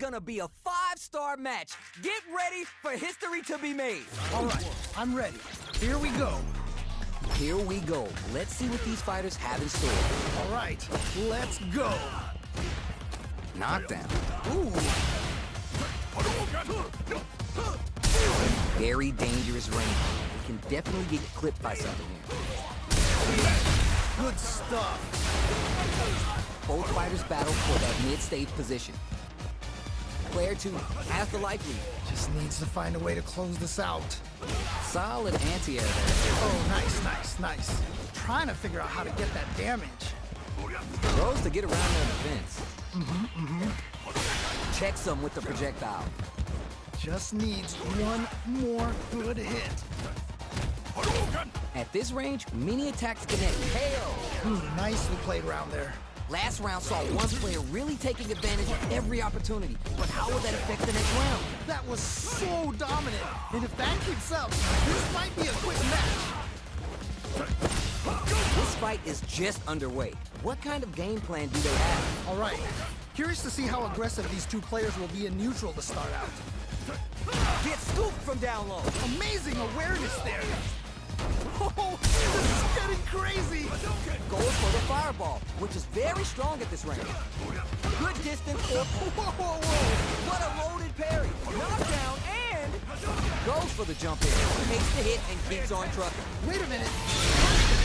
gonna be a 5-star match. Get ready for history to be made. All right, I'm ready. Here we go. Here we go. Let's see what these fighters have in store. All right, let's go. Knockdown. Ooh. Very dangerous range. You can definitely get clipped by something here. Good stuff. Both fighters battle for that mid-stage position. Player 2 has the life lead. Just needs to find a way to close this out. Solid anti-air there. Oh, nice. Trying to figure out how to get that damage. Throws to get around their defense. Checks them with the projectile. Just needs one more good hit. At this range, many attacks connect. KO! Nicely played around there. Last round saw one player really taking advantage of every opportunity. But how will that affect the next round? That was so dominant. And if that keeps up, this might be a quick match. This fight is just underway. What kind of game plan do they have? All right. Curious to see how aggressive these two players will be in neutral to start out. Get scooped from down low. Amazing awareness there. Oh, this is getting crazy. Goes for the fireball, which is very strong at this range. Good distance. Whoa. What a loaded parry. Knockdown and goes for the jump in. Takes the hit and keeps on trucking. Wait a minute.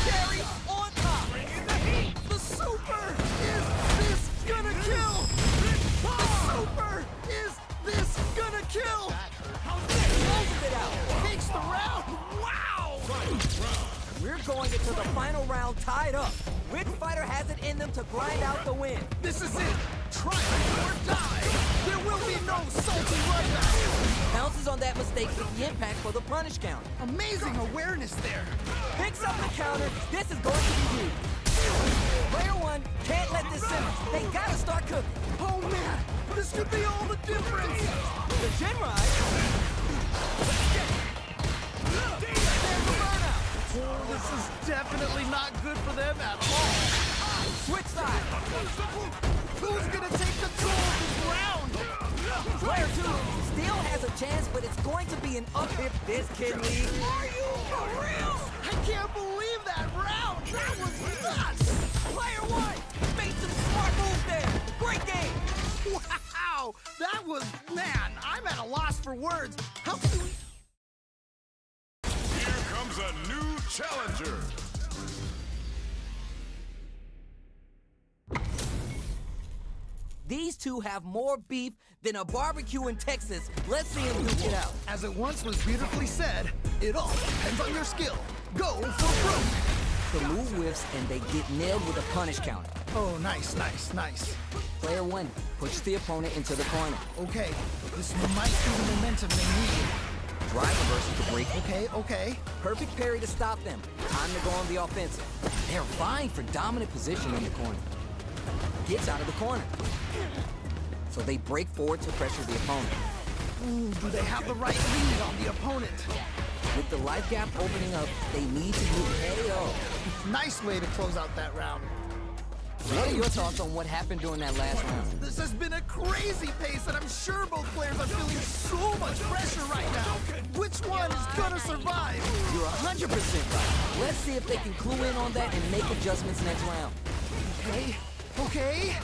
Carry on top. The super! Is this gonna kill? The super! Is this gonna kill? Closes it out. Takes the round! Wow! We're going into the final round tied up. Which fighter has it in them to grind out the win? This is it! Triumph or die! There will be no salty runback! Bounces on that mistake with the impact for the punish count. Amazing awareness there! Picks up the counter. This is going to be huge. Player 1 can't let this simmer. They gotta start cooking. Oh man! This could be all the difference! The Gen Ride. There's the burnout. Oh, this is definitely not good for them at all! Switch side. Who's gonna take control of this round? Player 2 still has a chance, but it's going to be an up if this kid leads. Are you for real? I can't believe that round! That was nuts! Player 1 made some smart moves there. Great game. Wow! That was, man, I'm at a loss for words. How can you... Here comes a new challenger. These two have more beef than a barbecue in Texas. Let's see them duke it out. As it once was beautifully said, it all depends on your skill. Go for broke! The move whiffs and they get nailed with a punish counter. Oh, nice. Player 1 pushes the opponent into the corner. Okay, this might be the momentum they need. Drive reversal to break. Okay. Perfect parry to stop them. Time to go on the offensive. They're vying for dominant position in the corner. Gets out of the corner. So they break forward to pressure the opponent. Ooh, do they have the right lead on the opponent? With the life gap opening up, they need to move AO. Nice way to close out that round. What are your thoughts on what happened during that last round? This has been a crazy pace, and I'm sure both players are feeling so much pressure right now. Which one is gonna survive? You're 100% right. Let's see if they can clue in on that and make adjustments next round. Okay.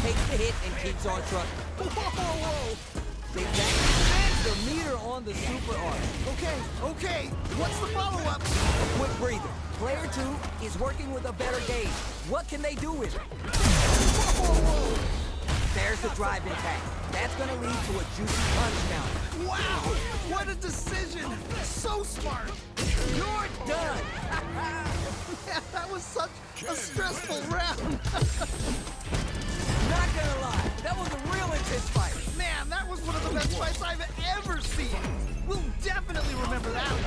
Takes the hit and keeps on trucking. Whoa. They bend the meter on the super arc. Okay. What's the follow-up? A quick breather. Player 2 is working with a better gauge. What can they do with it? Whoa. There's the drive impact. That's gonna lead to a juicy punch counter. Wow, what a decision. So smart. You're done. Man, that was such a stressful round. Not gonna lie, that was a real intense fight. Man, that was one of the best fights I've ever seen. We'll definitely remember that one.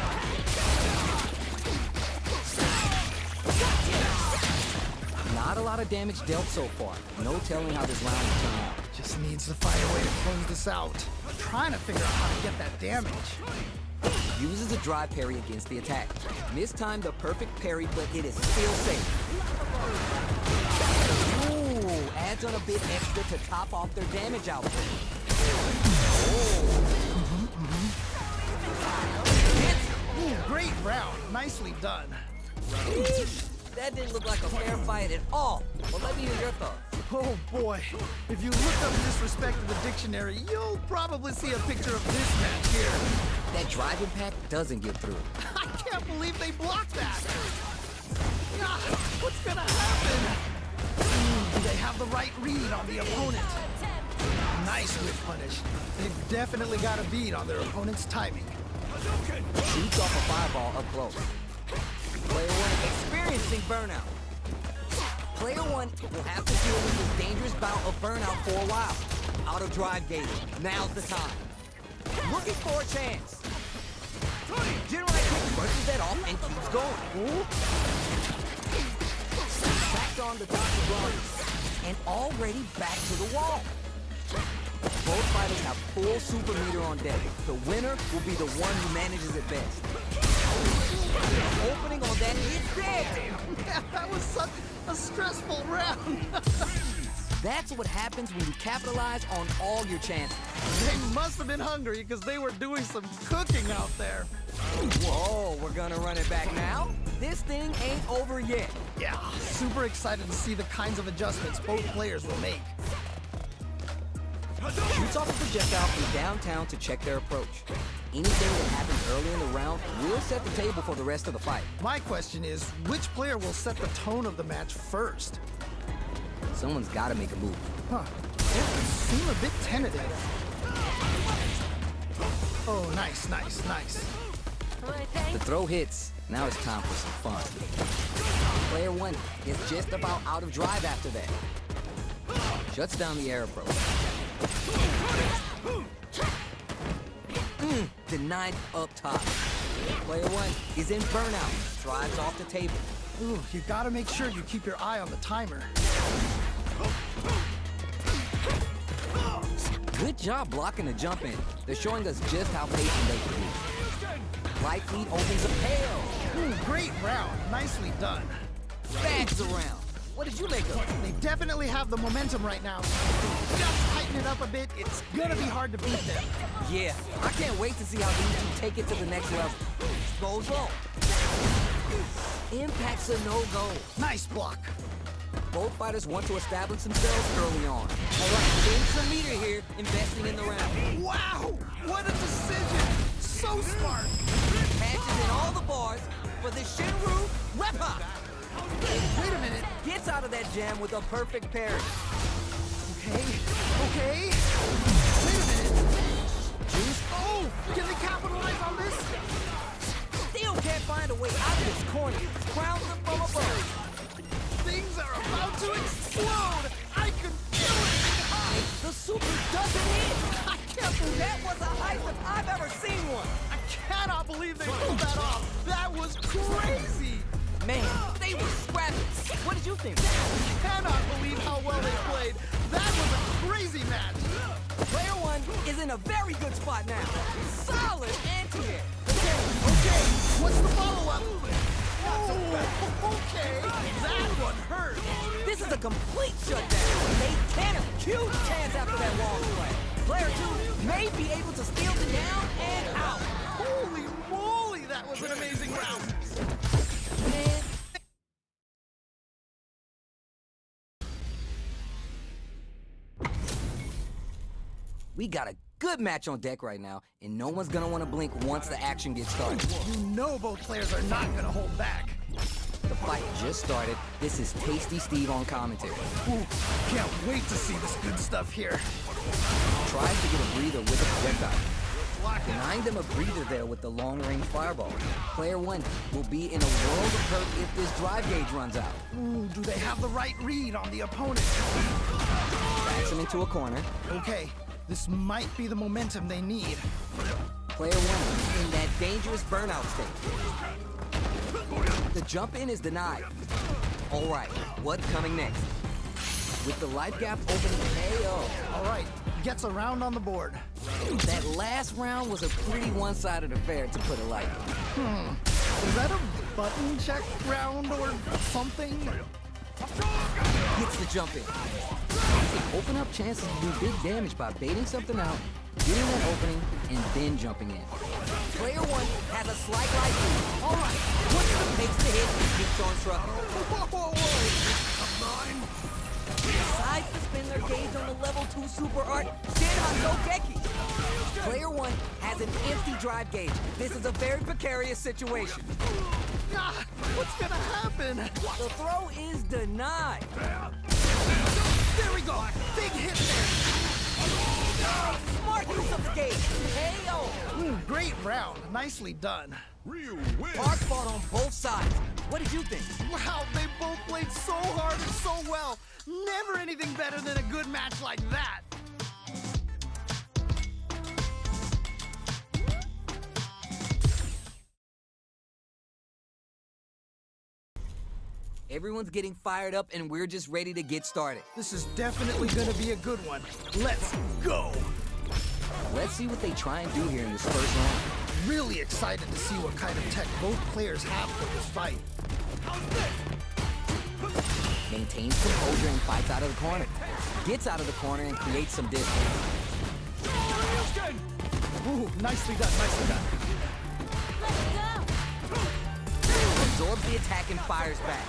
Not a lot of damage dealt so far. No telling how this round will turn out. Just needs to find a way to close this out. Trying to figure out how to get that damage. Uses a drive parry against the attack. Mistimed the perfect parry, but it is still safe. Ooh, adds on a bit extra to top off their damage output. Ooh, great round. Nicely done. That didn't look like a fair fight at all. Well, let me hear your thoughts. Oh boy, if you look up disrespect in the dictionary, you'll probably see a picture of this match here. That drive impact doesn't get through. I can't believe they blocked that. God, what's gonna happen? Do they have the right read on the opponent? Nice whip punish. They've definitely got a bead on their opponent's timing. Shoots off a fireball up close. Player one experiencing burnout. Player one will have to deal with this dangerous bout of burnout for a while. Out of drive gauge. Now's the time. Looking for a chance. General kick brushes that off and keeps going. Back on the top of the run. And already back to the wall. Both fighters have full super meter on deck. The winner will be the one who manages it best. Opening on that is dead. Yeah, that was such a stressful round. That's what happens when you capitalize on all your chances. They must have been hungry because they were doing some cooking out there. Whoa, we're gonna run it back now? This thing ain't over yet. Yeah, super excited to see the kinds of adjustments both players will make. Shoots off a projectile from downtown to check their approach. Anything that happens early in the round will set the table for the rest of the fight. My question is, which player will set the tone of the match first? Someone's gotta make a move. Huh. They seem a bit tentative. Oh, nice, nice, nice. The throw hits. Now it's time for some fun. Player one is just about out of drive after that. Shuts down the air approach. Denied up top. Player one is in burnout. Drives off the table. Ooh, you gotta make sure you keep your eye on the timer. Good job blocking the jump in. They're showing us just how patient they can be. Light feed opens a pail. Ooh, great round. Nicely done. Bags around. What did you make of it? They definitely have the momentum right now. Just tighten it up a bit. It's gonna be hard to beat them. Yeah, I can't wait to see how these two take it to the next level. Goes low. Impact's a no-go. Nice block. Both fighters want to establish themselves early on. All right, getting some meter here, investing in the round. Wow! What a decision! So smart! Patches in all the bars for the Shinru Repa. Wait a minute. Gets out of that jam with a perfect parry. Okay. Wait a minute. Juice. Oh! Can they capitalize on this? Still can't find a way out of this corner. Crowns them from above. Things are about to explode! I can feel it! The super doesn't hit. I can't believe that was the highest I've ever seen one. I cannot believe they pulled that off! That was crazy! Man, they were scrapping. What did you think? Cannot believe how well they played. That was a crazy match. Player one is in a very good spot now. Solid anti-air. Okay. What's the follow-up? Oh, okay. That one hurt. This is a complete shutdown. They can have huge chance after that wall play. Player two may be able to steal the down and out. Holy moly, that was an amazing round. Man. We got a good match on deck right now, and no one's gonna want to blink once the action gets started. You know both players are not gonna hold back. The fight just started. This is Tasty Steve on commentary. Ooh, can't wait to see this good stuff here. Tries to get a breather with a projectile. Denying them a breather there with the long-range fireball. Player one will be in a world of hurt if this drive gauge runs out. Ooh, do they have the right read on the opponent? Backs him into a corner. Okay, this might be the momentum they need. Player one in that dangerous burnout state. The jump in is denied. All right, what's coming next? With the life gap opening KO. All right, gets a round on the board. That last round was a pretty one-sided affair, to put it lightly. Is that a button check round or something? gets the jump in. They can open up chances to do big damage by baiting something out, getting that opening, and then jumping in. Player one has a slight right lead. All right, puts the makes the hit and keeps on trucking. Whoa! Decides to spend their gauge on the level 2 super art, Geki. Player one has an empty drive gauge. This is a very precarious situation. Ah, what's gonna happen? The throw is denied. There we go. Big hit there. Smart use of the gauge. KO. Great round. Nicely done. Real win. Hard fought on both sides. What did you think? Wow, they both played so hard and so well. Never anything better than a good match like that. Everyone's getting fired up and we're just ready to get started. This is definitely gonna be a good one. Let's go! Let's see what they try and do here in this first round. Really excited to see what kind of tech both players have for this fight. Maintains composure and fights out of the corner. Gets out of the corner and creates some distance. Ooh, nicely done, nicely done. Absorbs the attack and fires back.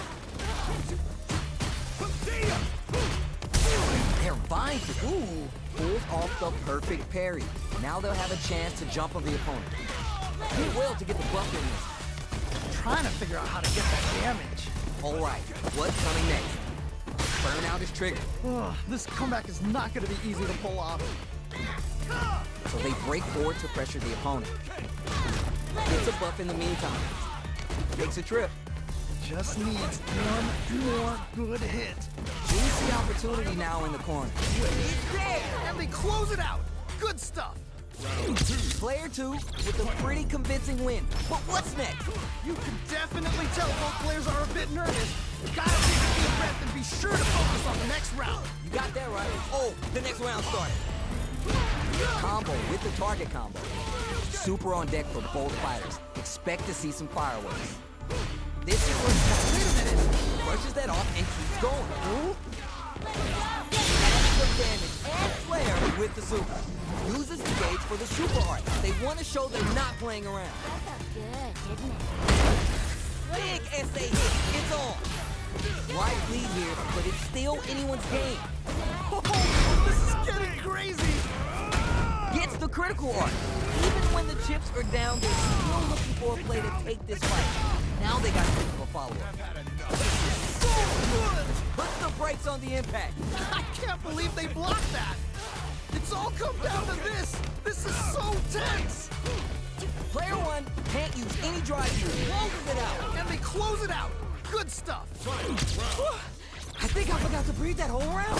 They're vying for, pulls off the perfect parry. Now they'll have a chance to jump on the opponent. Did well to get the buff in this. Trying to figure out how to get that damage. All right, what's coming next? Burnout is triggered. This comeback is not going to be easy to pull off. So they break forward to pressure the opponent. Gets a buff in the meantime. Takes a trip. Just needs one more good hit. Juicy opportunity now in the corner. It's there! And they close it out. Good stuff. Player two with a pretty convincing win. But what's next? You can definitely tell both players are a bit nervous. Gotta take a deep breath and be sure to focus on the next round. You got that right. Oh, the next round started. Combo with the target combo. Super on deck for both fighters. Expect to see some fireworks. This is where wait a minute. Brushes that off and keeps going. Adds some damage and flair with the super. Uses the gauge for the super art. They want to show they're not playing around. Good, didn't it? Big SA hit. It's on. Wide lead here, but it's still anyone's game. Oh, this is getting crazy. Gets the critical art. Even when the chips are down, they're still looking for a play to take this fight. Now they got to think of a follow-up. So good. Puts the brakes on the impact. I can't believe they blocked that. It's all come down to this. This is so tense. Player one can't use any drive here. Closes it out. And they close it out. Good stuff. I think I forgot to breathe that whole round.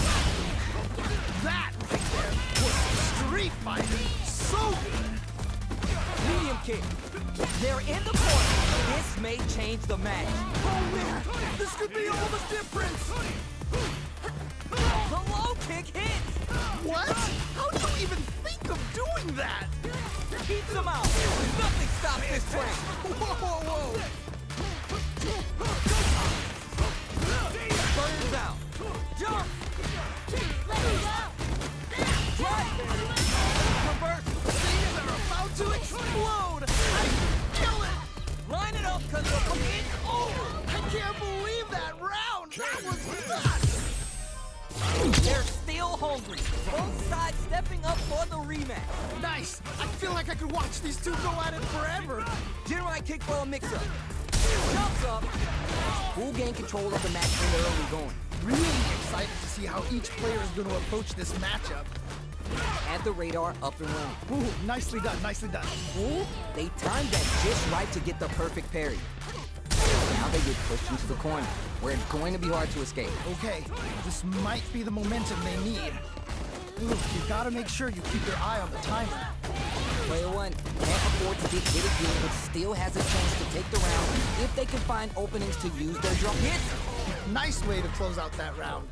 That right there was street fighting. So good. Medium kick. They're in the corner. This may change the match. Oh man, this could be all the difference. The low kick hits. What? How do you even think of doing that? Keeps them out. Nothing stops this train. Whoa. Burns out. Jump. Drive. Reverse. They're about to explode. I kill it. Line it up, cause it's over. I can't believe that round. That was nuts. They're still hungry. Both sides stepping up for the rematch. Nice. I feel like I could watch these two go at it forever. General kick for a mix-up. Jumps up. Who gain control of the match in the early going. Really excited to see how each player is going to approach this matchup. Had the radar up and running. Ooh, nicely done, nicely done. They timed that just right to get the perfect parry. Now they get pushed into the corner, where it's going to be hard to escape. Okay, this might be the momentum they need. Ooh, you gotta make sure you keep your eye on the timer. Player one can't afford to get hit again, but still has a chance to take the round if they can find openings to use their jump hits. Nice way to close out that round.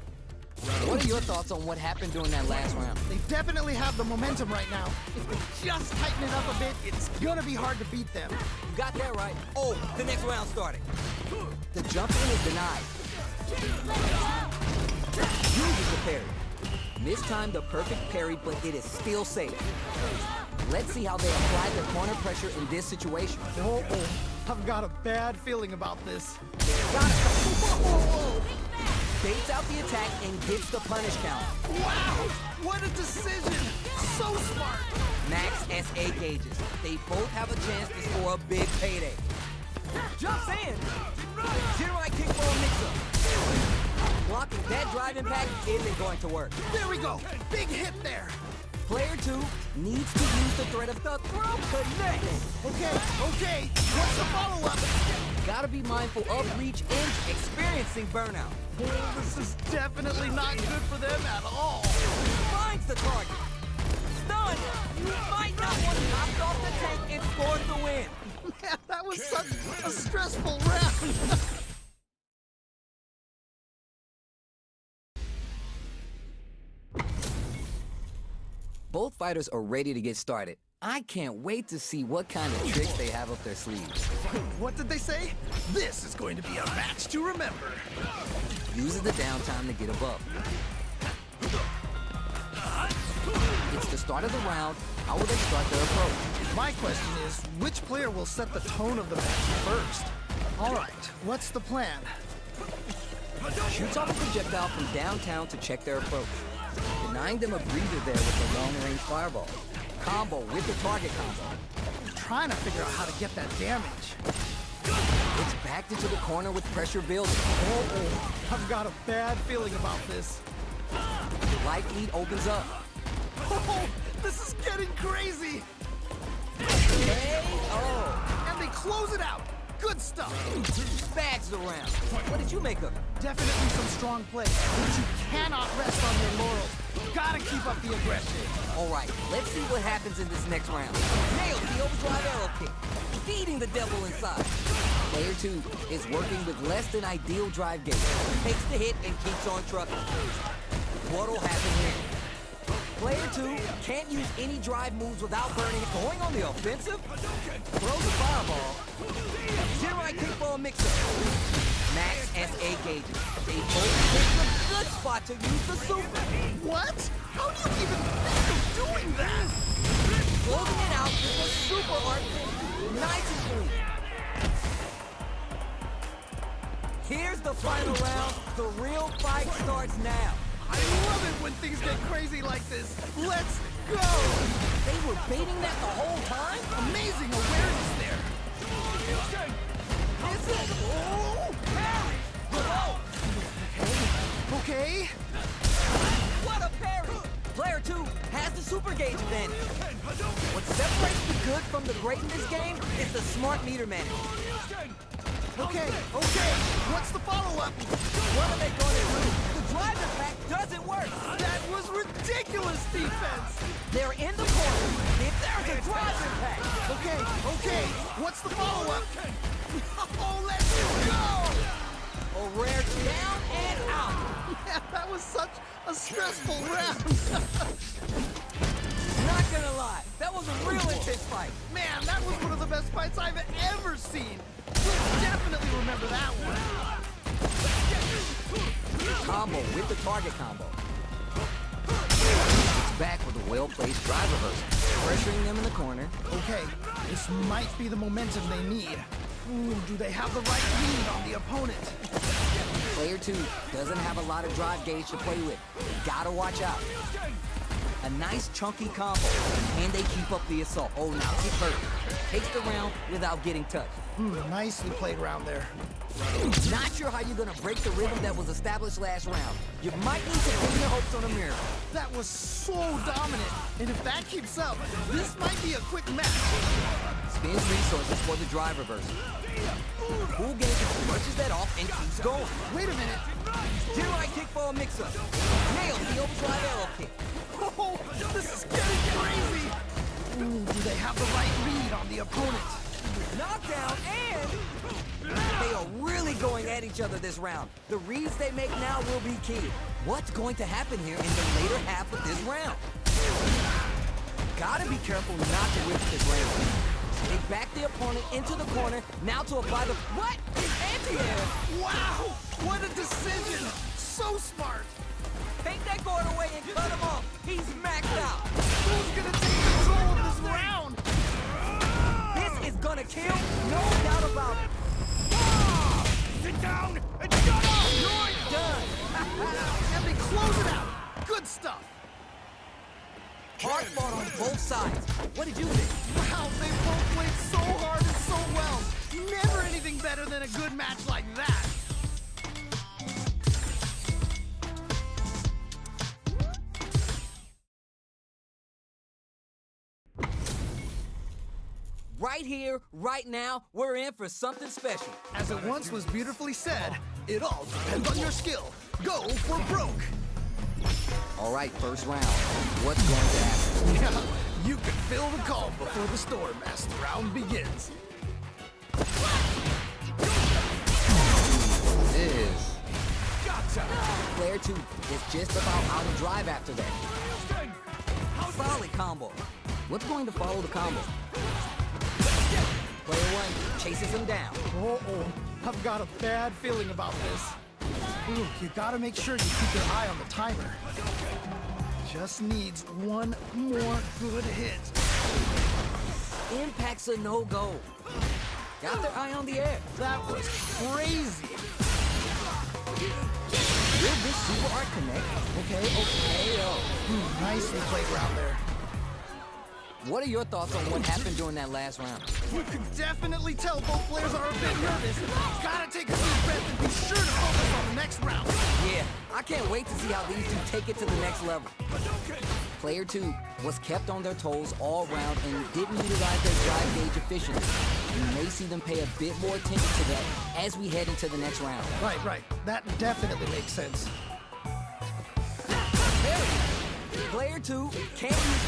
What are your thoughts on what happened during that last round? They definitely have the momentum right now. If they just tighten it up a bit, it's gonna be hard to beat them. You got that right. Oh, the next round started. The jump in is denied. Uses the parry. Mistimed the perfect parry, but it is still safe. Let's see how they apply their corner pressure in this situation. Oh, I've got a bad feeling about this. Got it. Whoa. Baits out the attack and gets the punish count. Wow! What a decision! So smart! Max SA gauges. They both have a chance to score a big payday. Jumps in! Zero right kick for a mix-up. Blocking that drive impact isn't going to work. There we go! Big hit there! Player 2 needs to use the threat of the throw connect. Okay, what's the follow-up? Gotta be mindful of reach and experiencing burnout. Oh, this is definitely not good for them at all. Finds the target. Stunned. You might not want to knock off the tank and scores the win. Man, that was such a stressful round. Both fighters are ready to get started. I can't wait to see what kind of tricks they have up their sleeves. What did they say? This is going to be a match to remember. Uses the downtime to get above. It's the start of the round. How will they start their approach? My question is, which player will set the tone of the match first? All right, what's the plan? Shoots off a projectile from downtown to check their approach. Denying them a breather there with the long-range fireball. Combo with the target combo. I'm trying to figure out how to get that damage. It's backed into the corner with pressure building. Oh, I've got a bad feeling about this. The life lead opens up. Oh, this is getting crazy. KO! And they close it out. Good stuff. Bags around. What did you make of it? Definitely some strong play, but you cannot rest on your laurels. Gotta keep up the aggression. All right, let's see what happens in this next round. Nails the overdrive arrow kick, feeding the devil inside. Player 2 is working with less than ideal drive gauge. Takes the hit and keeps on trucking. What'll happen here? Player 2 can't use any drive moves without burning it. Going on the offensive? Throws a fireball. Zero right kick for a mix-up. Max SA gauges. They both picked a good spot to use the super. What? How do you even think of doing that? Closing it out with a super art. Nice and clean. Here's the final round. The real fight starts now. I love it when things get crazy like this. Let's go! They were baiting that the whole time? Amazing awareness there. This is... Oh! Parry! Below! Okay. What a parry! Player 2 has the super gauge advantage. What separates the good from the great in this game is the smart meter management. Okay. What's the follow-up? What are they going to do? The drive impact doesn't work. That was ridiculous defense. They're in the corner. If there's a drive impact. Okay. What's the follow-up? Oh, let's go! A rare down and out. Yeah, that was such a stressful round. Not gonna lie, that was a real intense fight. Man, that was one of the best fights I've ever seen. We'll definitely remember that one. Combo with the target combo. It's back with a well-placed drive reversal, pressuring them in the corner. Okay, this might be the momentum they need. Ooh, do they have the right read on the opponent? Player 2 doesn't have a lot of drive gauge to play with. Gotta watch out. A nice chunky combo, and they keep up the assault. Oh, now get hurt. Takes the round without getting touched. Nicely played round there. Not sure how you're gonna break the rhythm that was established last round. You might need to pin your hopes on a miracle. That was so dominant, and if that keeps up, this might be a quick match. Spins resources for the drive reversal. Cool game brushes that off and keeps going. Wait a minute. Zero right kick for a mix-up. Nails the overdrive arrow kick. Oh, this is getting crazy. Ooh, do they have the right read on the opponent? Knockdown, and they are really going at each other this round. The reads they make now will be key. What's going to happen here in the later half of this round? Gotta be careful not to whip this round. They back the opponent into the corner, now to apply the... What? Anti-air! Wow, what a decision! so smart! Take that guard away and cut him off. He's maxed out. Who's gonna take control of this round? This is gonna kill, no doubt about it. Sit down and shut up! You're done. And they close it out. Good stuff. Hard fought on both sides. What did you think? Wow, they both played so hard and so well. Never anything better than a good match like that. Right here, right now, we're in for something special. As it once was beautifully said, it all depends on your skill. Go for broke. All right, first round. What's going to happen? Yeah, you can feel the calm before the storm as the round begins. Is Player 2 is just about out of drive after that. Solid combo. What's going to follow the combo? Player 1 chases him down. Uh-oh, I've got a bad feeling about this. Ooh, you gotta make sure you keep your eye on the timer. Just needs one more good hit. Impact's a no-go. Got their eye on the air. That was crazy. Will this super art connect? Okay. Nicely played round there. What are your thoughts on what happened during that last round? You can definitely tell both players are a bit nervous. Gotta take a deep breath and be sure to focus on the next round. Yeah, I can't wait to see how these two take it to the next level. Player 2 was kept on their toes all round and didn't utilize their drive gauge efficiently. You may see them pay a bit more attention to that as we head into the next round. Right. That definitely makes sense. Player 2 can't use...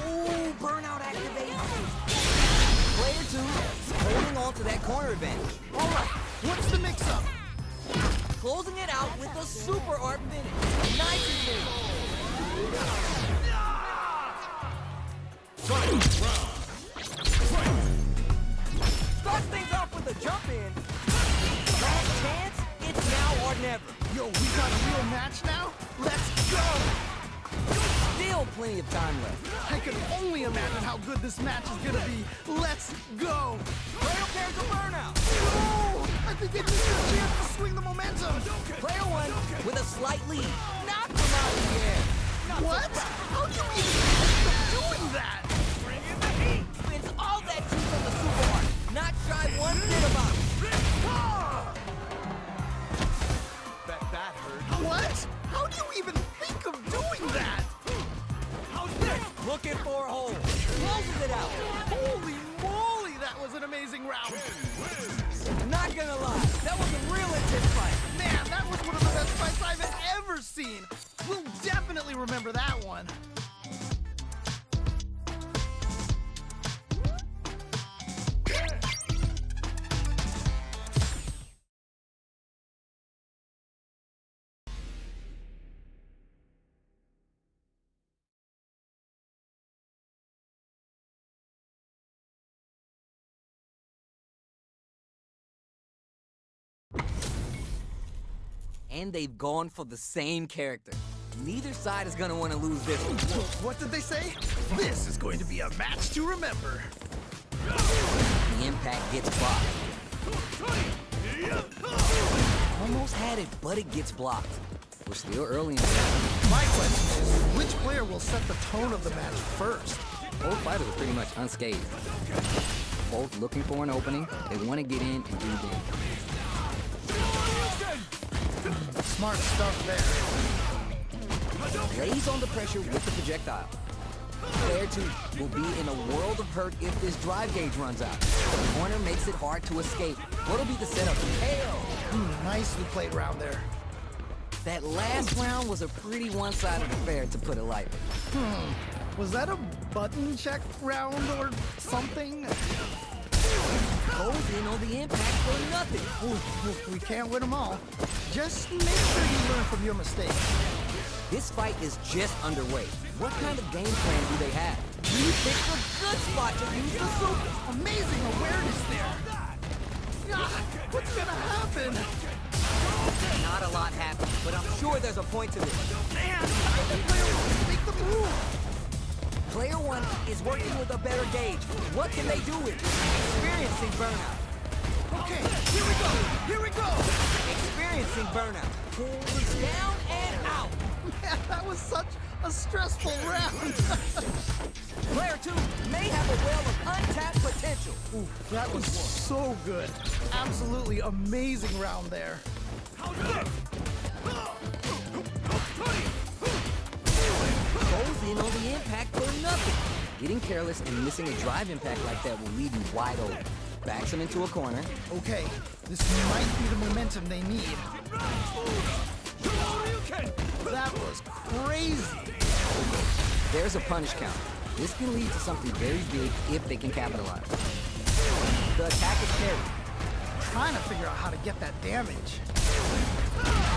Ooh, burnout activation. Player 2 holding on to that corner advantage. All right, what's the mix-up? Closing it out with a super art finish. Nice and clean. Starts things off with a jump in. Last chance, it's now or never. Yo, we got a real match now? Let's go! Still plenty of time left. I can only imagine how good this match is gonna be. Let's go! Player carries a burnout. Oh, I think it needs a chance to swing the momentum. Player 1 with a slight lead. Knocked him out of the air. What? How do you even think of doing that? Bring in the heat. Spends all that juice on the super art. Not shy one bit about it. That hurt. What? How do you even think of doing that? How's this? Looking for a hole. Closes it out. Holy moly, that was an amazing round. Not gonna lie, that was a real intense fight. Man, that was one of the best fights I've ever seen. We'll definitely remember that one. And they've gone for the same character. Neither side is gonna want to lose this one. What did they say? This is going to be a match to remember. The impact gets blocked. Almost had it, but it gets blocked. We're still early in the round. My question is, which player will set the tone of the match first? Both fighters are pretty much unscathed. Both looking for an opening. They want to get in and do damage. Smart stuff there. Lays on the pressure with the projectile. Player 2 will be in a world of hurt if this drive gauge runs out. The corner makes it hard to escape. What'll be the setup? KO! Nicely played round there. That last round was a pretty one-sided affair, to put it lightly. Was that a button check round or something? Goes in on the impact for nothing. Ooh, we can't win them all. Just make sure you learn from your mistakes. This fight is just underway. What kind of game plan do they have? You picked a good spot to use the super. Amazing awareness there. What's gonna happen? Not a lot happened. but I'm sure there's a point to this. Man, time to make the move. Player one is working with a better gauge. What can they do with it? Experiencing burnout. Okay, here we go. Here we go. Experiencing burnout. Pulls down and out. Man, that was such a stressful round. Player two may have a well of untapped potential. Ooh, that was so good. Absolutely amazing round there. Goes in on the impact for nothing. Getting careless and missing a drive impact like that will leave you wide open. Backs him into a corner. Okay, this might be the momentum they need. That was crazy. There's a punish count. This can lead to something very big if they can capitalize. The attack is parried. Trying to figure out how to get that damage.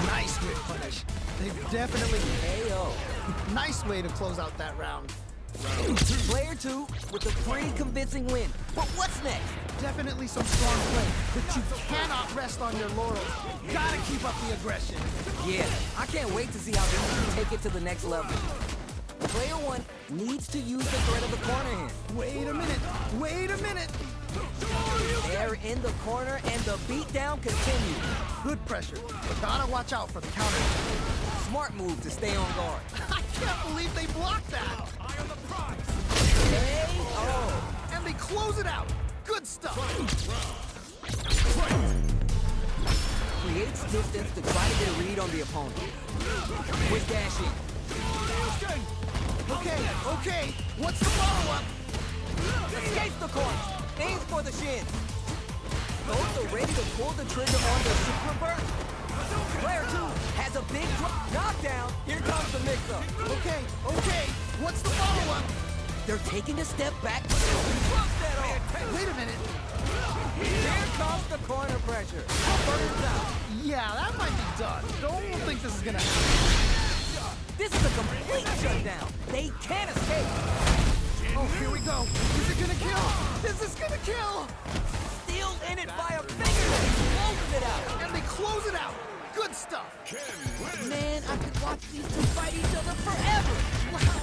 Nice whip punish. They've definitely... KO. Nice way to close out that round. Player two with a pretty convincing win. But what's next? Definitely some strong play, but you cannot rest on your laurels. Gotta keep up the aggression. Yeah, I can't wait to see how they can take it to the next level. Player one needs to use the threat of the corner here. Wait a minute. Wait a minute. They're in the corner and the beatdown continues. Good pressure, but gotta watch out for the counter. Smart move to stay on guard. I can't believe they blocked that. Eye on the prize. KO. And they close it out. Good stuff. Creates distance to try to get a read on the opponent. Quick dash in. Okay. What's the follow-up? Escapes the corner. Aims for the shins. Those are ready to pull the trigger on the super burst. Player two has a big knockdown. Here comes the mix-up. Okay. What's the follow-up? They're taking a step back, but drop that off. Wait a minute. Here comes the corner pressure. Burns out. Yeah, that might be done. Don't think this is gonna happen. This is a complete shutdown. They can't escape. Oh, here we go. Is it gonna kill? Is this gonna kill? Still in it by a fingernail. Closes it out. And they close it out. Good stuff. Man, I could watch these two fight each other forever. Wow.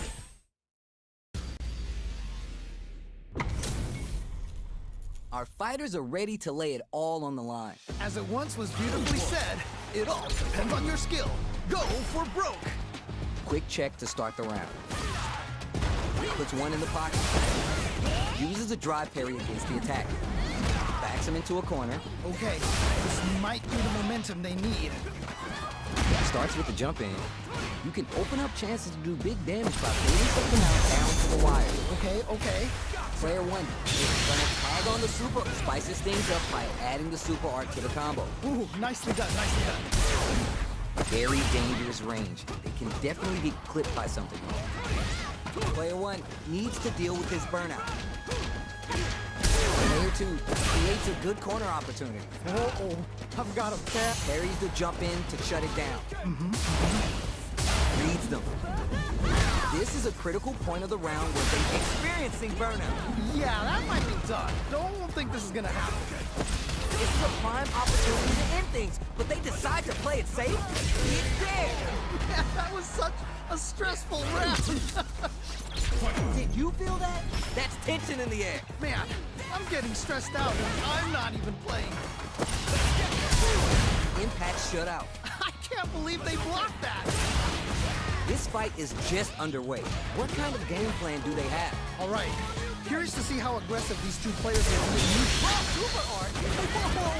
Our fighters are ready to lay it all on the line. As it once was beautifully said, it all depends on your skill. Go for broke. Quick check to start the round. Puts one in the pocket. Uses a drive parry against the attack. Backs him into a corner. Okay, this might be the momentum they need. Starts with the jump in. You can open up chances to do big damage by baiting something out down to the wire. Okay. Player one is gonna tag on the super, spices things up by adding the super art to the combo. Ooh, nicely done. Very dangerous range. They can definitely get clipped by something. Player one needs to deal with his burnout. Player two creates a good corner opportunity. Uh-oh, I've got a bat. Parries the jump in to shut it down. Reads them. This is a critical point of the round where they're experiencing burnout. Yeah, that might be done. Don't think this is gonna happen. This is a prime opportunity to end things, but they decide to play it safe. It's there. Man, that was such a stressful round. Did you feel that? That's tension in the air. Man, I'm getting stressed out and I'm not even playing. Impact shut out. I can't believe they blocked that. This fight is just underway. What kind of game plan do they have? All right, curious to see how aggressive these two players will be. Super art. Whoa.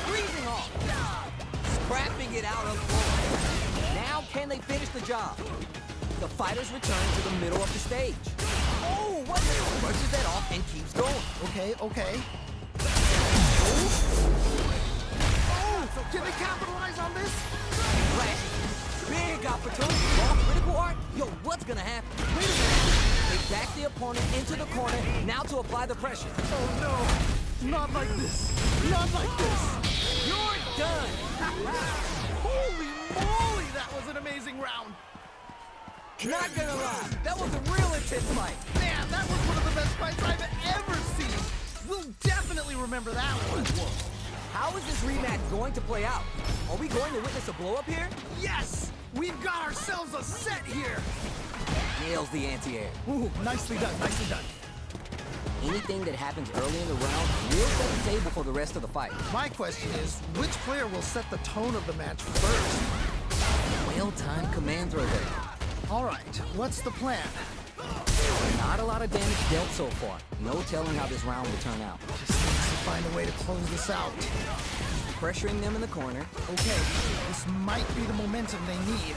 Freezing off. Scrapping it out of floor. Now can they finish the job? The fighters return to the middle of the stage. Oh, what? Brushes that off and keeps going. Okay. Oh, can they capitalize on this? Flash. Big opportunity. Raw critical art. Yo, what's gonna happen? Wait a minute. They back the opponent into the corner, now to apply the pressure. Oh no, not like this. Not like this. You're done. Holy moly, that was an amazing round. Not gonna lie, that was a real intense fight. Man, that was one of the best fights I've ever seen. We'll definitely remember that one. How is this rematch going to play out? Are we going to witness a blow-up here? Yes! We've got ourselves a set here! Nails the anti-air. Ooh, nicely done, nicely done. Anything that happens early in the round will set the table for the rest of the fight. My question is, which player will set the tone of the match first? Well-timed command throw there. All right, what's the plan? Not a lot of damage dealt so far. No telling how this round will turn out. Just needs to find a way to close this out. Pressuring them in the corner. Okay, this might be the momentum they need.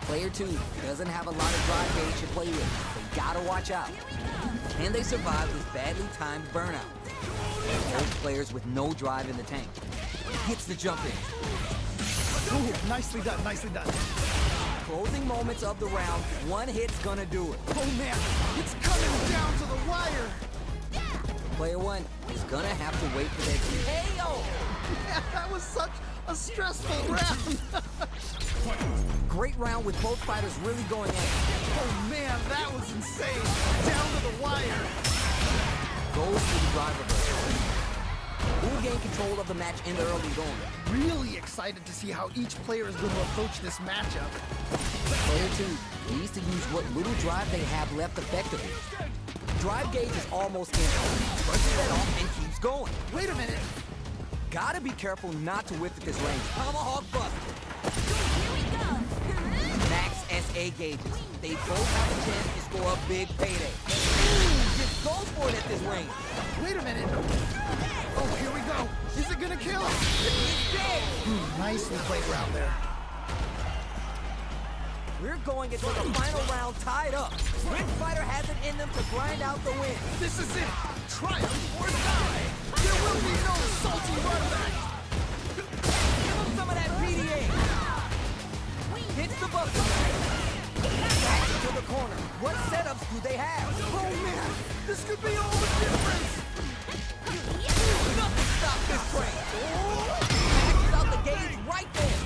Player 2 doesn't have a lot of drive gauge to play with. They gotta watch out. Can they survive this badly timed burnout? Both players with no drive in the tank. Hits the jump in. Ooh, nicely done, nicely done. Closing moments of the round, one hit's gonna do it. Oh man, it's coming down to the wire. Player 1 is gonna have to wait for that KO. Yeah, that was such a stressful round. Great round with both fighters really going at it. Oh man, that was insane. Down to the wire. Goes to the drive reversal. Who will gain control of the match in the early going? Really excited to see how each player is going to approach this matchup. Player 2 needs to use what little drive they have left effectively. Drive gauge is almost empty. Brushes that off and keeps going. Wait a minute. Gotta be careful not to whiff at this range. Tomahawk bust. Max SA gauges. They both have a chance to score a big payday. Ooh, just goes for it at this range. Wait a minute. Oh, here we go. Is it gonna kill? It's dead. Nicely played round there. We're going into the final round tied up. Which fighter has it in them to grind out the win? This is it. Triumph or die. There will be no salty run back. Give him some of that PDA. Hits the bucket. Back into the corner. What setups do they have? Oh man, this could be all the difference. Nothing stops this train. Maxes out the gauge right there.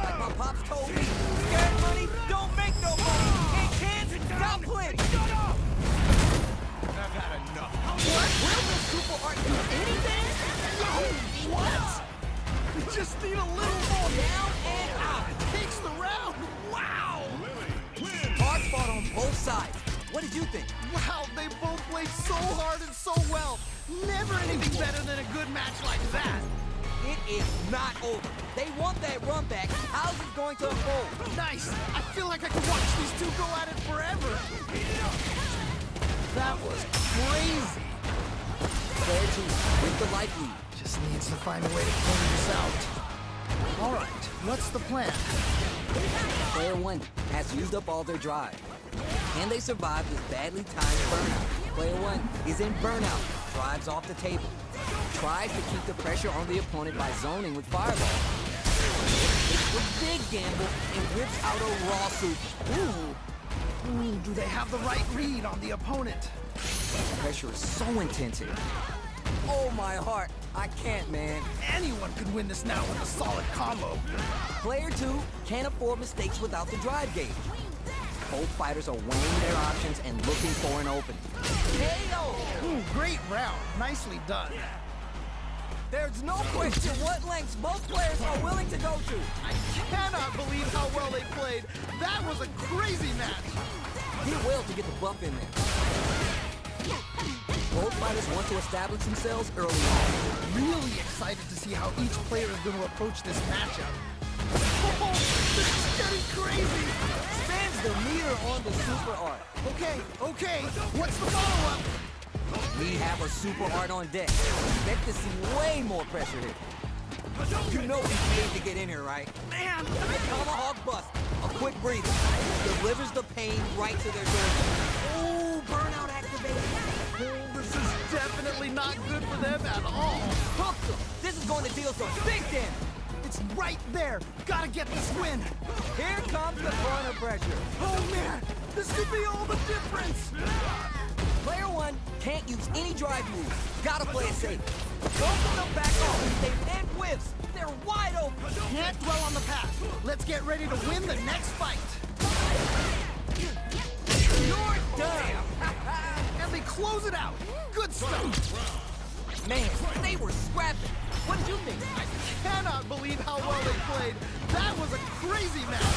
Like my pops told me, scared money don't make no money. And cans got plenty. Shut up! I've had enough. What? Will the super art do anything? What? We just need a little more. Down and out. Takes the round. Wow. Hard fought on both sides. What did you think? Wow, they both played so hard and so well. Never anything better than a good match like that. It is not over. They want that run back. How's it going to unfold? Nice. I feel like I could watch these two go at it forever. That was crazy. Player 2 with the life lead. Just needs to find a way to close this out. All right, what's the plan? Player 1 has used up all their drive. Can they survive this badly timed burnout? Player 1 is in burnout. Drives off the table. Tries to keep the pressure on the opponent by zoning with fireball. It's a big gamble and whips out a raw super. Ooh, do they have the right read on the opponent? Pressure is so intense here. Oh my heart, I can't, man. Anyone could win this now with a solid combo. Player 2 can't afford mistakes without the drive gauge. Both fighters are weighing their options and looking for an opening. KO! Ooh, great round. Nicely done. There's no question what lengths both players are willing to go to. I cannot believe how well they played. That was a crazy match. Did well to get the buff in there. Both fighters want to establish themselves early on. Really excited to see how each player is going to approach this matchup. Oh, this is getting crazy. Spins the meter on the super art. Okay. What's the follow-up? We have a super art on deck. Expect to see way more pressure here. You know he's paid to get in here, right? Man, Tomahawk bust. A quick breather. Delivers the pain right to their doorstep. Ooh, burnout activated. oh, this is definitely not good for them at all. Hooked him. This is going to deal some big damage. It's right there. Gotta get this win. Here comes the corner pressure. Oh man, this could be all the difference. Player 1 can't use any drive moves. Gotta play it safe. Both of them back off. They land whiffs. They're wide open. Can't dwell on the past. Let's get ready to win the next fight. You're done. And they close it out. Good stuff. Man, they They were scrapping. What did you think? I cannot believe how well they played. That was a crazy match.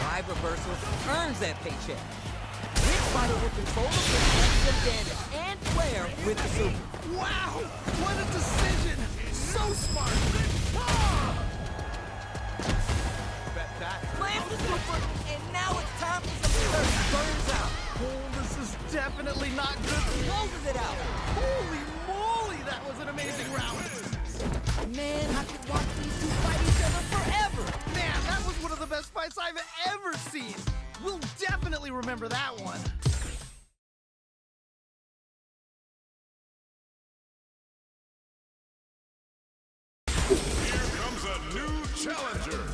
Drive reversal earns that paycheck. Which fighter will control the pitch and damage and flare with the super? Wow, what a decision. So smart. Bet that. Slams the super, and now it's time for some surf. Burns out. Oh, this is definitely not good. Closes it out. Holy moly, that was an amazing round. Man, I could watch these two fight each other forever. Man, that was one of the best fights I've ever seen. We'll definitely remember that one. Here comes a new challenger.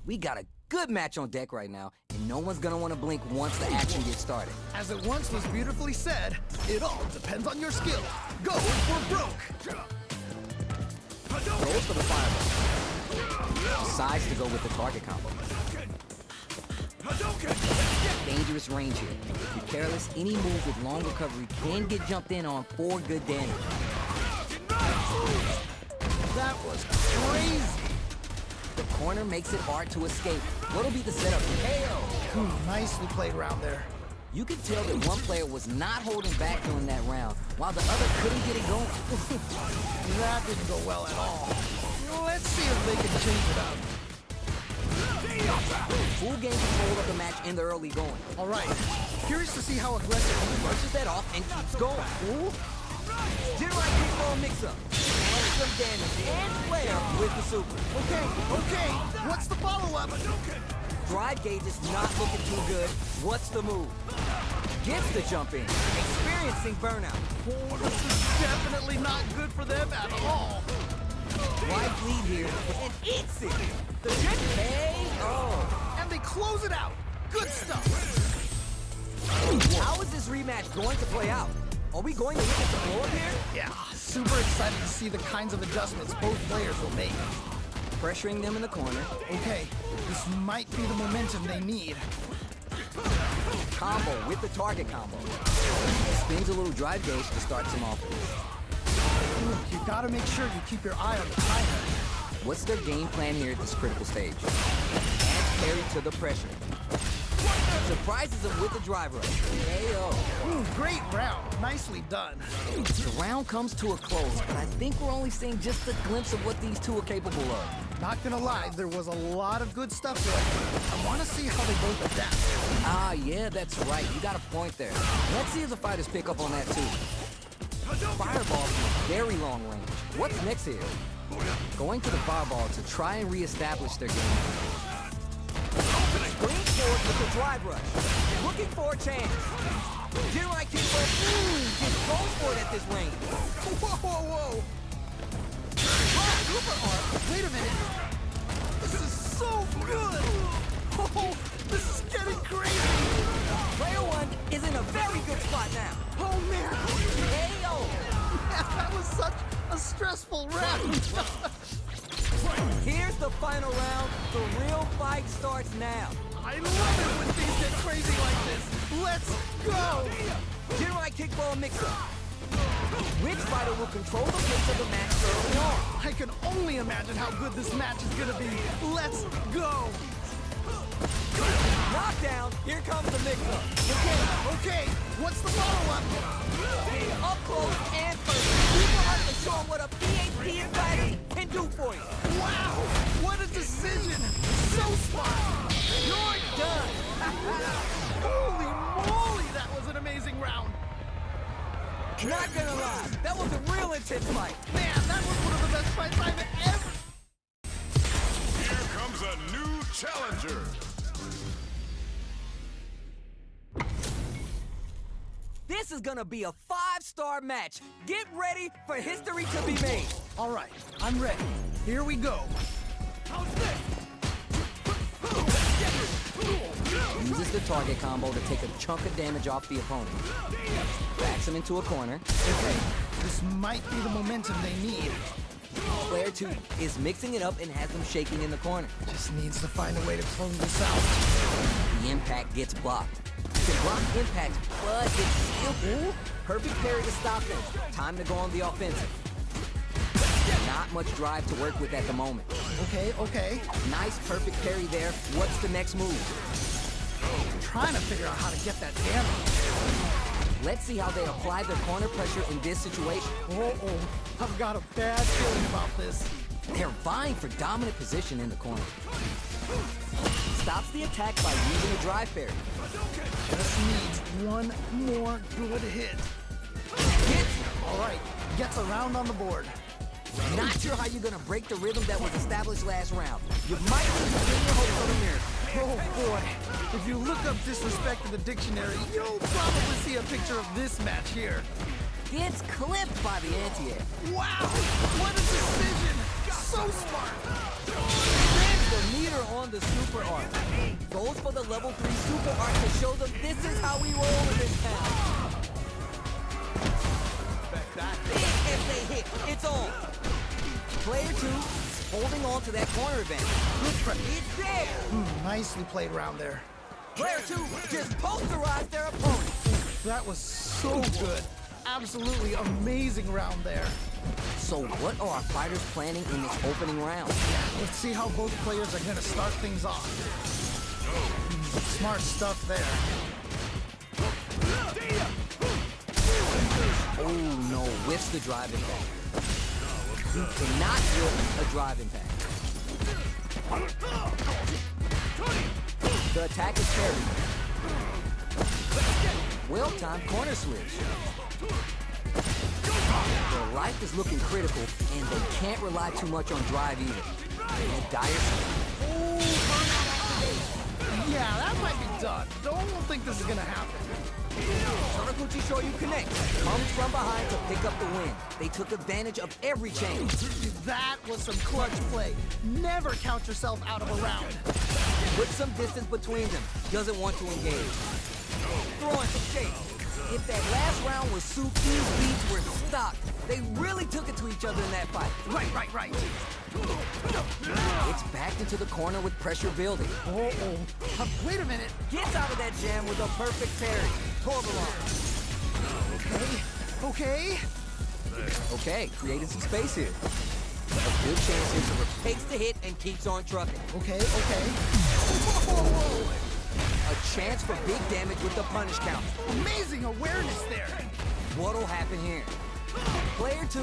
We got a good match on deck right now, and no one's gonna want to blink once the action gets started. As it once was beautifully said, it all depends on your skill. Go for broke. Goes for the fireball. Decides to go with the target combo. Dangerous range here. If you're careless, any move with long recovery can get jumped in on for good damage. That was crazy. The corner makes it hard to escape. What'll be the setup? KO! Nicely played round there. You could tell that one player was not holding back during that round, while the other couldn't get it going. That didn't go well at all. Let's see if they can change it up. Full game control of the match in the early going. All right, curious to see how aggressive he Brushes that off and keeps going. Generate kickball mix-up. And some damage and flare with the super. Okay, what's the follow-up? Drive gauge is not looking too good. What's the move? Gets the jump in. Experiencing burnout. Oh, this is definitely not good for them at all. Drive lead here and eats it. The good KO. And they close it out. Good stuff. How is this rematch going to play out? Are we going to hit the floor here? Yeah, super excited to see the kinds of adjustments both players will make. Pressuring them in the corner. Okay, this might be the momentum they need. Combo with the target combo. Spins a little drive gauge to start some offense. You gotta make sure you keep your eye on the timer. What's their game plan here at this critical stage? Adds parry to the pressure. Surprises him with the drive rush. KO. Great round. Nicely done. The round comes to a close, but I think we're only seeing just a glimpse of what these two are capable of. Not gonna lie, there was a lot of good stuff there. I want to see how they both adapt. Ah, yeah, that's right. You got a point there. Let's see if the fighters pick up on that too. Fireball from a very long range. What's next here? Going to the fireball to try and reestablish their game. Spring forward with the drive rush. Looking for a chance. Generate kickback. Just goes for it at this range. Whoa. Super arm. Wait a minute. This is so good. Oh, this is getting crazy. Player one is in a very good spot now. Oh, man. KO. That was such a stressful round. Here's the final round. The real fight starts now. I love it when things get crazy like this. Let's go. Generate kickball mix-up. Which fighter will control the pace of the match early on? I can only imagine how good this match is gonna be. Let's go. Knockdown. Here comes the mix-up. Okay. What's the follow-up? Up close and personal. People have to show 'em what a PhD fighter can do for you. Wow. What a decision. So smart. You're done. Holy moly, that was an amazing round. Not gonna lie, that was a real intense fight. Man, that was one of the best fights I've ever... Here comes a new challenger. This is gonna be a 5-star match. Get ready for history to be made. All right, I'm ready. Here we go. How's this? Uses the target combo to take a chunk of damage off the opponent. Backs him into a corner. Okay, this might be the momentum they need. Player 2 is mixing it up and has them shaking in the corner. Just needs to find a way to close this out. The impact gets blocked. can block impact, but it's still perfect parry to stop them. Time to go on the offensive. Not much drive to work with at the moment. Okay. Nice perfect parry there. What's the next move? I'm trying to figure out how to get that damage. Let's see how they apply their corner pressure in this situation. I've got a bad feeling about this. They're vying for dominant position in the corner. Stops the attack by using a drive parry. Just needs one more good hit. All right, gets a round on the board. Not sure how you're gonna break the rhythm that was established last round. You might need to bring your hopes on a miracle. Oh boy, if you look up disrespect in the dictionary, you'll probably see a picture of this match here. Gets clipped by the anti-air. Wow, what a decision! So smart! Brings the meter on the super art. Goes for the level 3 super art to show them this is how we roll in this town. Big if they hit, it's on. Player 2 holding on to that corner advantage. Good pressure. It's there. Nicely played round there. Player 2 just posterized their opponent. That was so good. Absolutely amazing round there. So what are our fighters planning in this opening round? Let's see how both players are gonna start things off. Smart stuff there. Oh no, whiffs the drive impact. He cannot whip a drive impact. The attack is parried. Well-timed corner switch. Their life is looking critical, and they can't rely too much on drive either. And dire. Yeah, that might be done. Don't think this is gonna happen. Saraguchi Shoyu connects. Comes from behind to pick up the win. They took advantage of every change. That was some clutch play. Never count yourself out of a round. Put some distance between them. Doesn't want to engage. Throwing some shade. If that last round was soup, these beats were stopped. They really took it to each other in that fight. Right. It's backed into the corner with pressure building. Wait a minute. Gets out of that jam with a perfect parry. Torbalon. Okay, created some space here. A good chance here to takes the hit and keeps on trucking. Okay. Whoa. A chance for big damage with the punish count. Amazing awareness there. What'll happen here? Player 2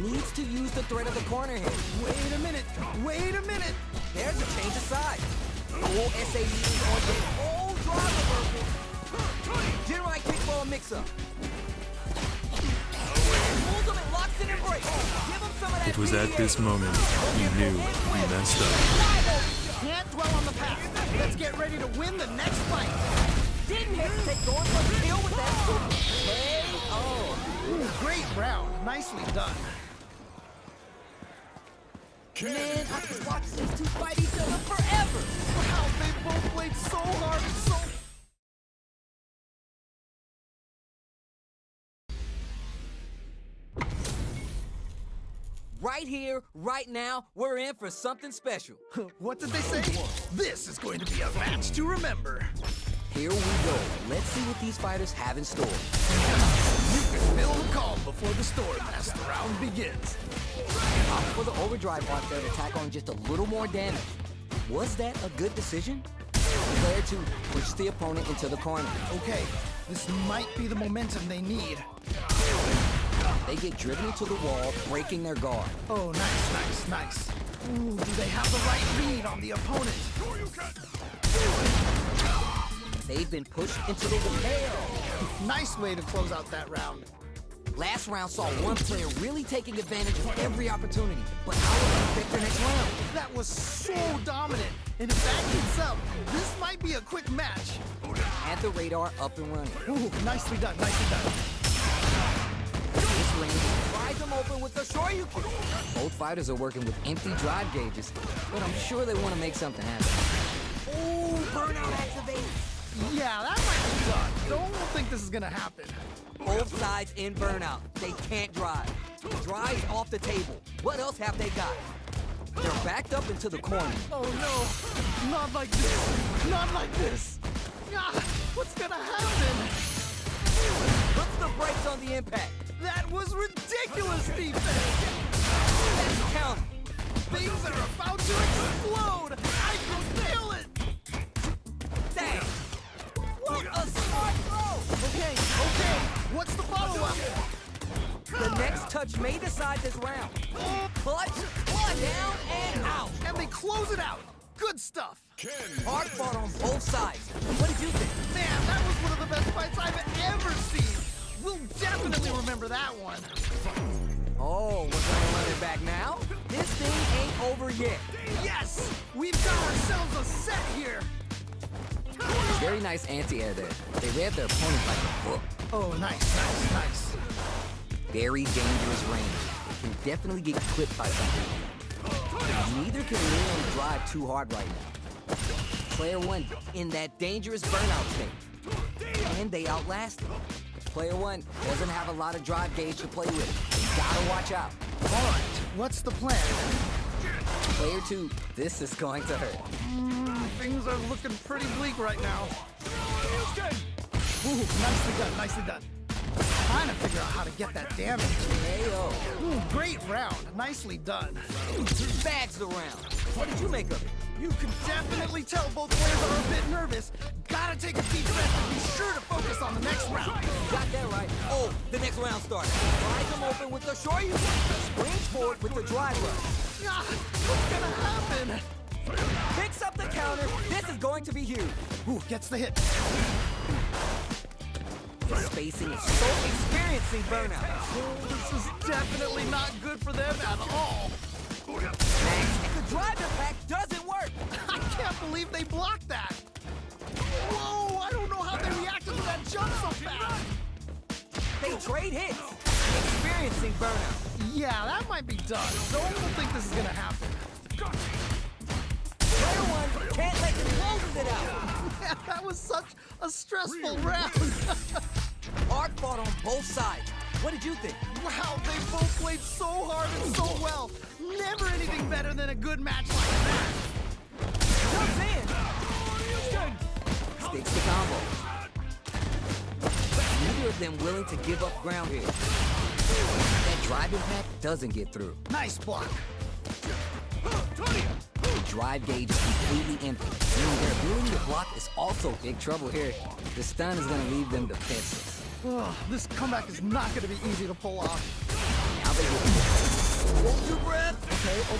needs to use the threat of the corner here. Wait a minute. There's a change of side. Full SAE on the old drive reversal. General kick for a mix-up. Pulls him and locks in and breaks. Give him some of that. It was at this moment he knew he messed up. Can't dwell on the past. Let's get ready to win the next fight. Didn't hesitate going for the kill with that super. Great round. Nicely done. Man, I could watch these two fight each other forever. Wow, they both played so hard and so... Right here, right now, we're in for something special. What did they say? This is going to be a match to remember. Here we go. Let's see what these fighters have in store. You can feel the calm before the storm as the round begins. Opt for the overdrive art there to tack on just a little more damage. Was that a good decision? Player 2 pushes the opponent into the corner. Okay, this might be the momentum they need. They get driven into the wall, breaking their guard. Oh, nice. Ooh, do they have the right read on the opponent? They've been pushed into the wall. Nice way to close out that round. Last round saw one player really taking advantage of every opportunity. But how will they affect their next round? That was so dominant. And if that keeps up, this might be a quick match. Had the radar up and running. Ooh, nicely done. This range pries them open with the Shoryuken. Both fighters are working with empty drive gauges, but I'm sure they want to make something happen. Ooh, burnout activated. Yeah, that might be done. Don't think this is gonna happen. Both sides in burnout. They can't drive. Drive's off the table. What else have they got? They're backed up into the corner. Oh no, not like this. Ah, what's gonna happen? Puts the brakes on the impact. That was ridiculous defense! That's count. Things are about to explode! I can feel it! Damn. What a smart throw. Okay, what's the follow-up? The next touch may decide this round. Clutch, down, and out. And they close it out! Good stuff! Hard fought on both sides. What did you think? Man, that was one of the best fights I've ever seen! We'll definitely remember that one. Oh, we're gonna run it back now? This thing ain't over yet. Yes! We've got ourselves a set here! Very nice anti-air there. They read their opponent like a book. Oh, nice. Very dangerous range. Can definitely get clipped by something. Neither can lean on the drive too hard right now. Player one in that dangerous burnout state. And they outlast him. Player one doesn't have a lot of drive gauge to play with. You gotta watch out. All right, what's the plan? Player two, this is going to hurt. Things are looking pretty bleak right now. Ooh, nicely done. Trying to figure out how to get that damage. Hey-o. Ooh, great round. Nicely done. Bags the round. What did you make of it? You can definitely tell both players are a bit nervous. Gotta take a deep breath and be sure to focus on the next round. Got that right. Oh, the next round starts. Prize them open with the short you springs forward with the drive rush. Ah, what's gonna happen? Picks up the counter. This is going to be huge. Ooh, gets the hit. The spacing is so experiencing burnout. Oh, this is definitely not good for them at all. Max, the drive impact doesn't work. I can't believe they blocked that. Whoa, I don't know how they reacted to that jump so fast. They trade hits. Experiencing burnout. Yeah, that might be done. Don't think this is gonna happen. Player one can't let them close it out. Man, that was such a stressful round. Hard fought on both sides. What did you think? Wow, they both played so hard and so well. Never anything better than a good match like that. Jumps in. Sticks the combo. Neither of them willing to give up ground here. That drive impact doesn't get through. Nice block. The drive gauge is completely empty. Meaning their ability to block is also big trouble here. The stun is going to leave them defenseless. This comeback is not going to be easy to pull off. Now they get hold your breath.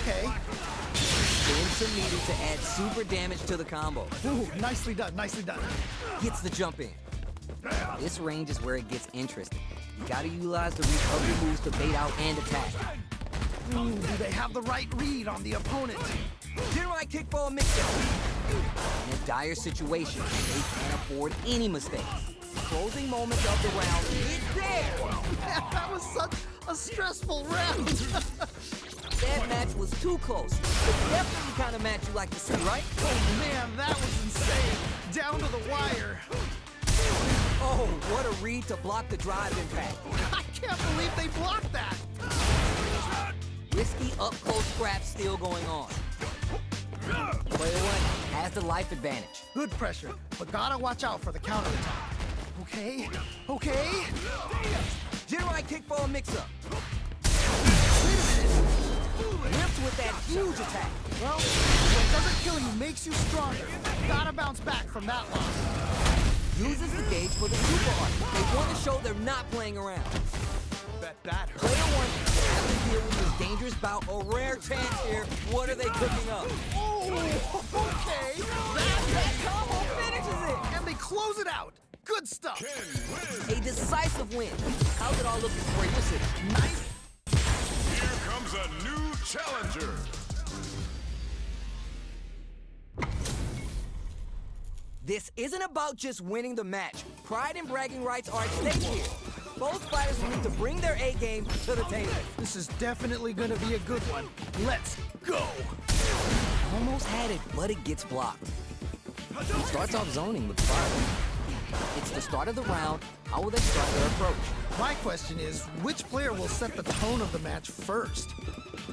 Okay. Spin some meter to add super damage to the combo. Ooh, nicely done. Gets the jump in. This range is where it gets interesting. You gotta utilize the reach of your moves to bait out and attack. Ooh, do they have the right read on the opponent? Get right kick for a mix-up. In a dire situation, they can't afford any mistakes. Closing moment of the round is there. Man, that was such a stressful round. That match was too close. It's definitely the kind of match you like to see, right? Oh man, that was insane. Down to the wire. Oh, what a read to block the drive impact. I can't believe they blocked that. Risky up-close scrap still going on. Player one has the life advantage. Good pressure, but gotta watch out for the counterattack. Okay. Get right kick for a mix-up. Wait a minute. Ripped with that huge attack. Well, what doesn't kill you makes you stronger. Gotta bounce back from that loss. Uses the gauge for the super art. They want to show they're not playing around. Bet that hurt. Player one has to deal with this dangerous bout. A rare chance here. What are they cooking up? Oh, okay. That combo finishes it. And they close it out. Good stuff. A decisive win. How's it all looking for you, City? Nice. Here comes a new challenger. This isn't about just winning the match. Pride and bragging rights are at stake here. Both fighters need to bring their A game to the table. This is definitely gonna be a good one. Let's go. Almost had it, but it gets blocked. He starts off zoning with fire. It's the start of the round. How will they start their approach? My question is, which player will set the tone of the match first?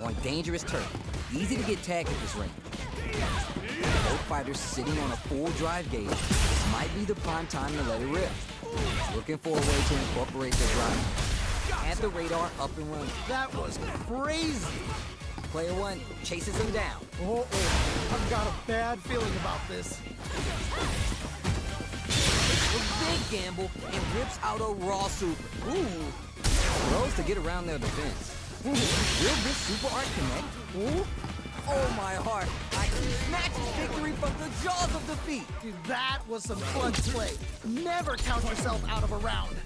On dangerous turf. Easy to get tagged at this range. Both fighters sitting on a full drive gauge. This might be the prime time to let it rip. Looking for a way to incorporate their drive. Have the radar up and running. That was crazy. Player one chases him down. Oh, I've got a bad feeling about this. A big gamble and rips out a raw super. Ooh. Throws to get around their defense. Ooh. Will this super art connect? Ooh. Oh my heart. I can snatch his victory from the jaws of defeat. Dude, that was some clutch play. Never count yourself out of a round.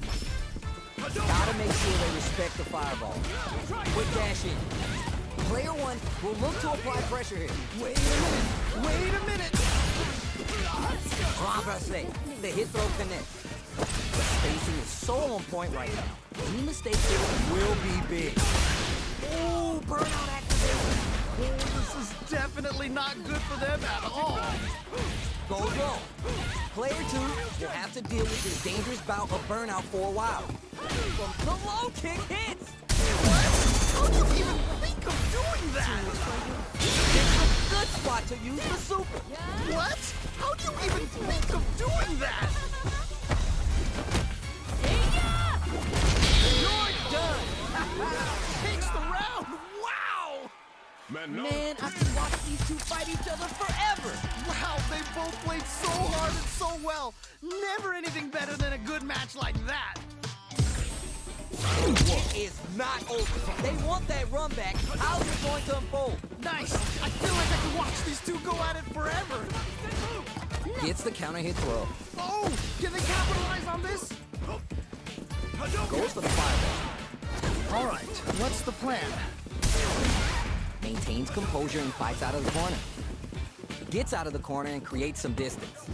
Gotta make sure they respect the fireball. Quick dash in. Player one will look to apply pressure here. Wait a minute. Renversé. The hit throw connects. The spacing is so on point right now. Any mistake here will be big. Ooh, burnout activation. Oh, this is definitely not good for them at all. Go. Player two will have to deal with this dangerous bout of burnout for a while. From the low kick hits. What? How do you even think of doing that? It's a good spot to use the super. What? How do you even think of doing that? You're done. Takes the round. Wow. Man, I could watch these two fight each other forever. Wow, they both played so hard and so well. Never anything better than a good match like that. It is not over. They want that run back. How's it going to unfold? Nice. I feel like I could watch these two go at it forever. Gets the counter hit throw. Oh, can they capitalize on this? Goes for the fireball. All right, what's the plan? Maintains composure and fights out of the corner. Gets out of the corner and creates some distance.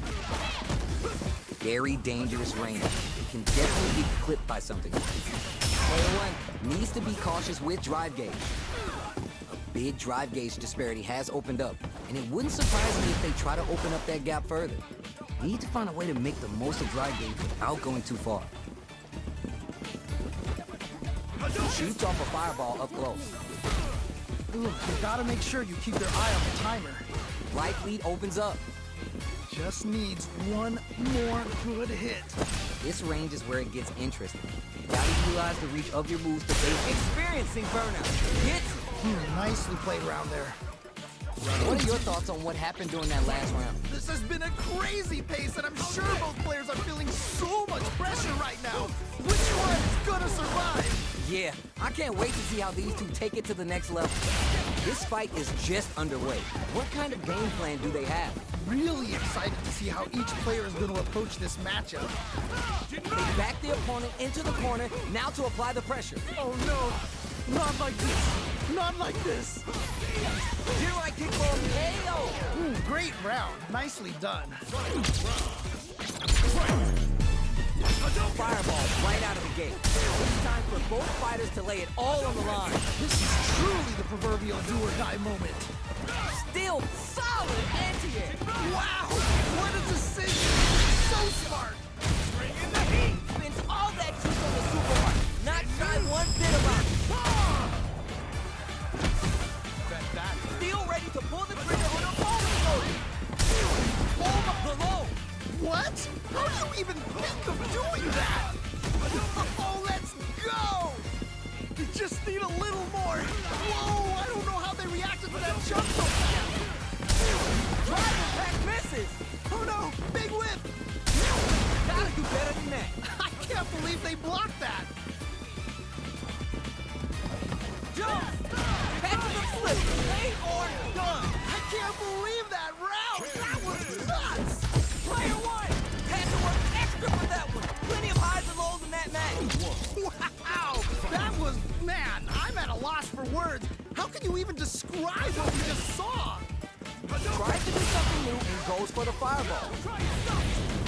Very dangerous range. It can definitely be clipped by something. Player one needs to be cautious with drive gauge. A big drive gauge disparity has opened up, and it wouldn't surprise me if they try to open up that gap further. Need to find a way to make the most of drive gauge without going too far. Shoots off a fireball up close. Ooh, you gotta make sure you keep your eye on the timer. Life lead opens up. Just needs one more good hit. This range is where it gets interesting. You gotta utilize the reach of your moves to bait experiencing burnout. Gets it. Nicely played around there. What are your thoughts on what happened during that last round? This has been a crazy pace, and I'm sure both players are feeling so much pressure right now. Which one is gonna survive? Yeah, I can't wait to see how these two take it to the next level. This fight is just underway. What kind of game plan do they have? Really excited to see how each player is going to approach this matchup. They back the opponent into the corner, now to apply the pressure. Oh no, not like this, not like this. Here I kick for KO. Ooh, great round, nicely done. Fireball right out of the gate. It's time for both fighters to lay it all on the line. This is truly the proverbial do-or-die moment. Still solid anti-air. Wow, what a decision. So smart. Bring in the heat. Spends all that juice on the super art. Not shy one bit about it. Still ready to pull the trigger on a bowling loading. Hold up the low. What? How do you even think of doing that? Oh, let's go! You just need a little more. Whoa, I don't know how they reacted to that jump so fast. Drive attack misses. Oh no, big whip. Gotta do better than that. I can't believe they blocked that. Jump. Back to the flip. Paid or done. I can't believe that round. That was nuts. Player one had to work extra for that one. Plenty of highs and lows in that match. Wow, that was, man, I'm at a loss for words. How can you even describe what we just saw? Tries to do something new and goes for the fireball.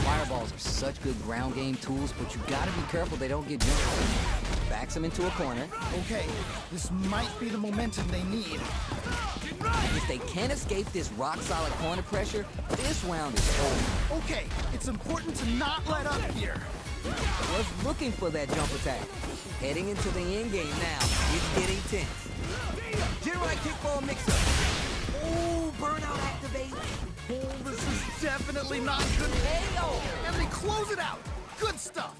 Fireballs are such good ground game tools, but you gotta be careful they don't get jumped. Backs him into a corner. Okay, this might be the momentum they need. If they can't escape this rock-solid corner pressure, this round is over. Okay, it's important to not let up here. Was looking for that jump attack. Heading into the end game now. It's getting tense. Jirai kick for a mix-up. Ooh, burnout activate. Oh, this is definitely not good. KO. And they close it out. Good stuff.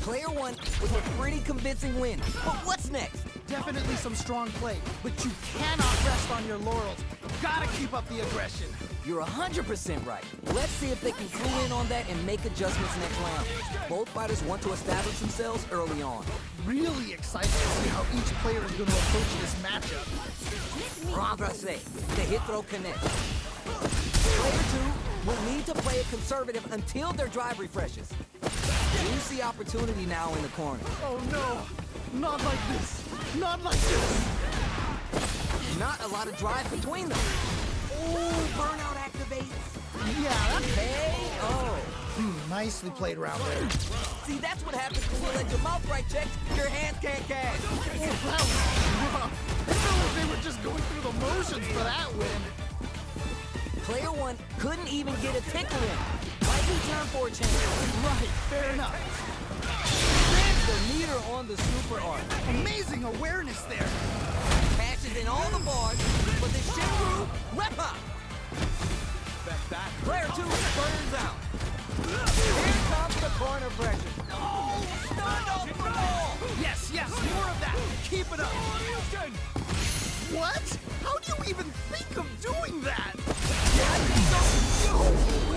Player one with a pretty convincing win. But what's next? Definitely some strong play, but you cannot rest on your laurels. Gotta keep up the aggression. You're 100% right. Let's see if they can clue in on that and make adjustments next round. Both fighters want to establish themselves early on. Really excited to see how each player is going to approach this matchup. Renverse. The hit throw connects. Player two will need to play it conservative until their drive refreshes. You see opportunity now in the corner. Oh no, not like this. Not like this. Not a lot of drive between them. Ooh, burnout activates. Yeah, that's KO. nicely played around there. See, that's what happens when you let your mouth right check, your hands can't catch. Oh, that was rough. I felt like they were just going through the motions for that win. Player one couldn't even get a tickle in. Might be time for a change. Right, fair enough. Spins the meter on the super art. Amazing awareness there. Passes in all the bars, but the Shinru rep up. Player two burns out. Here comes the corner pressure. Oh, stunned off the wall. Yes, yes, more of that. Keep it up. What? How do you even think of doing that?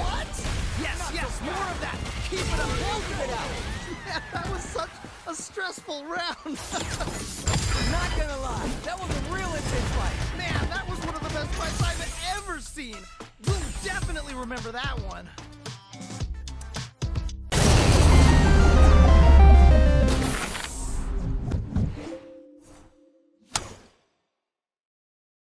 What? Yes, yes, more of that. Keep it up. Close it out. Man, that was such a stressful round. Not gonna lie, that was a real intense fight. Man, that was one of the best fights I've ever seen. We'll definitely remember that one.